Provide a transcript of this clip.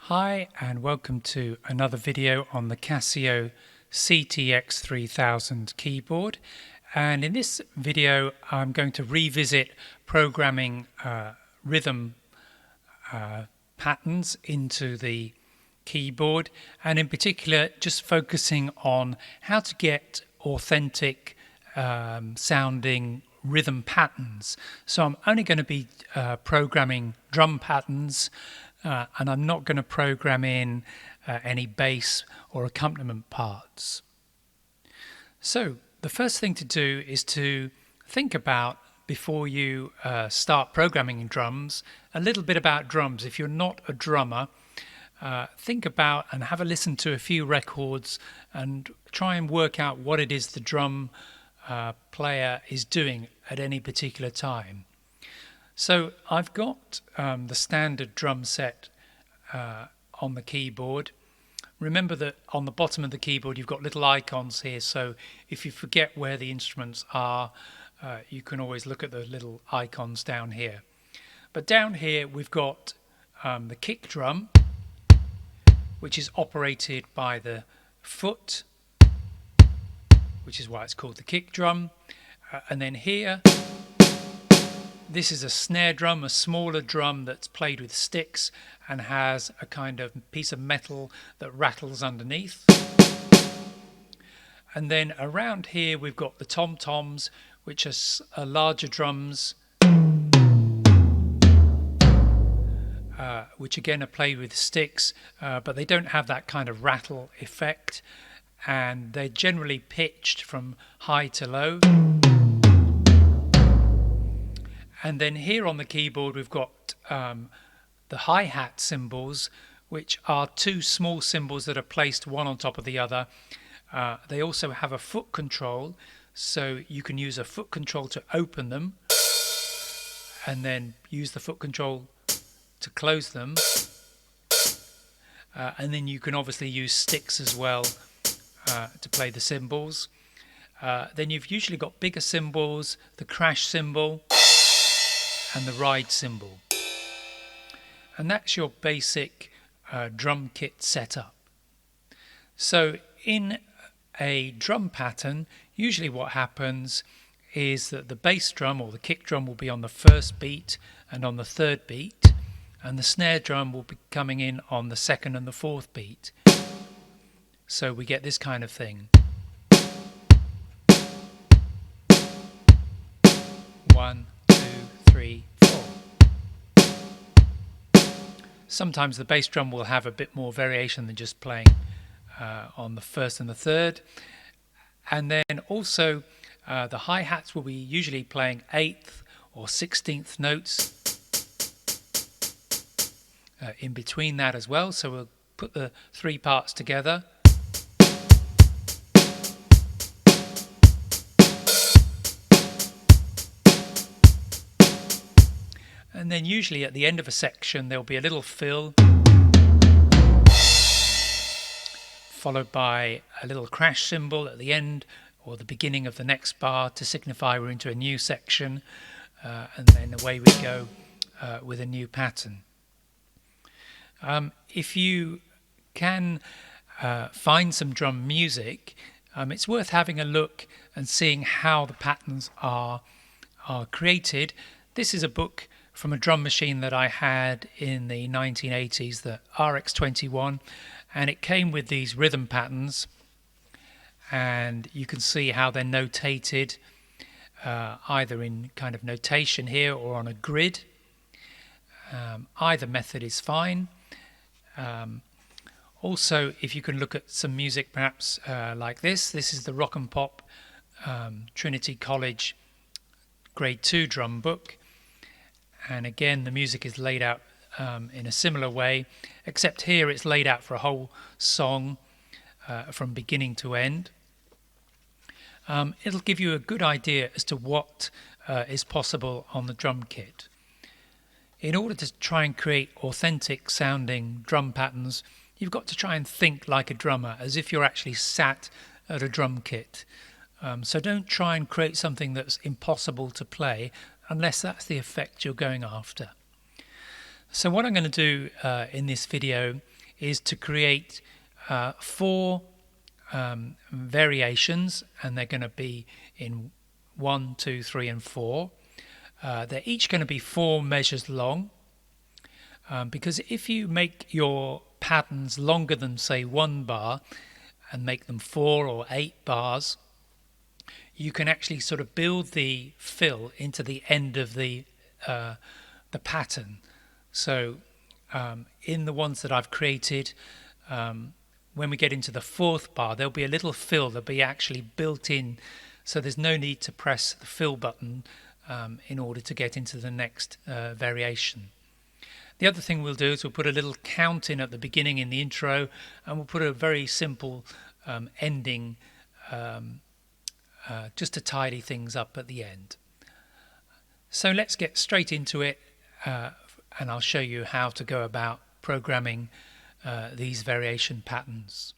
Hi and welcome to another video on the Casio CT-X3000 keyboard, and in this video I'm going to revisit programming rhythm patterns into the keyboard, and in particular just focusing on how to get authentic sounding rhythm patterns. So I'm only going to be programming drum patterns, and I'm not going to program in any bass or accompaniment parts. So the first thing to do is to think about, before you start programming in drums, a little bit about drums. If you're not a drummer, think about and have a listen to a few records and try and work out what it is the drum player is doing at any particular time. So I've got the standard drum set on the keyboard. Remember that on the bottom of the keyboard you've got little icons here, so if you forget where the instruments are, you can always look at the little icons down here. But down here we've got the kick drum, which is operated by the foot, which is why it's called the kick drum. And then here, this is a snare drum, a smaller drum that's played with sticks and has a kind of piece of metal that rattles underneath. And then around here we've got the tom-toms, which are larger drums, which again are played with sticks, but they don't have that kind of rattle effect, and they're generally pitched from high to low. And then here on the keyboard we've got the hi-hat cymbals, which are two small cymbals that are placed one on top of the other. They also have a foot control, so you can use a foot control to open them and then use the foot control to close them. And then you can obviously use sticks as well to play the cymbals. Then you've usually got bigger cymbals, the crash cymbal and the ride cymbal. And that's your basic drum kit setup. So in a drum pattern, usually what happens is that the bass drum or the kick drum will be on the first beat and on the third beat, and the snare drum will be coming in on the second and the fourth beat. So we get this kind of thing. 1, 2, 3, 4. Sometimes the bass drum will have a bit more variation than just playing on the first and the third. And then also the hi-hats will be usually playing 8th or 16th notes in between that as well. So we'll put the three parts together. And then usually at the end of a section there'll be a little fill, followed by a little crash cymbal at the end or the beginning of the next bar to signify we're into a new section, and then away we go with a new pattern. If you can find some drum music, it's worth having a look and seeing how the patterns are created. This is a book from a drum machine that I had in the 1980s, the RX-21, and it came with these rhythm patterns, and you can see how they're notated either in kind of notation here or on a grid. Either method is fine. Also, if you can look at some music perhaps like this is the Rock and Pop Trinity College Grade 2 drum book. And again, the music is laid out in a similar way, except here it's laid out for a whole song from beginning to end. It'll give you a good idea as to what is possible on the drum kit. In order to try and create authentic sounding drum patterns, you've got to try and think like a drummer, as if you're actually sat at a drum kit. So don't try and create something that's impossible to play unless that's the effect you're going after. So what I'm going to do in this video is to create four variations, and they're going to be in 1, 2, 3 and 4. They're each going to be 4 measures long, because if you make your patterns longer than, say, 1 bar and make them 4 or 8 bars, you can actually sort of build the fill into the end of the pattern. So in the ones that I've created, when we get into the 4th bar, there'll be a little fill that'll be actually built in, so there's no need to press the fill button in order to get into the next variation. The other thing we'll do is we'll put a little count in at the beginning in the intro, and we'll put a very simple ending just to tidy things up at the end. So let's get straight into it, and I'll show you how to go about programming these variation patterns.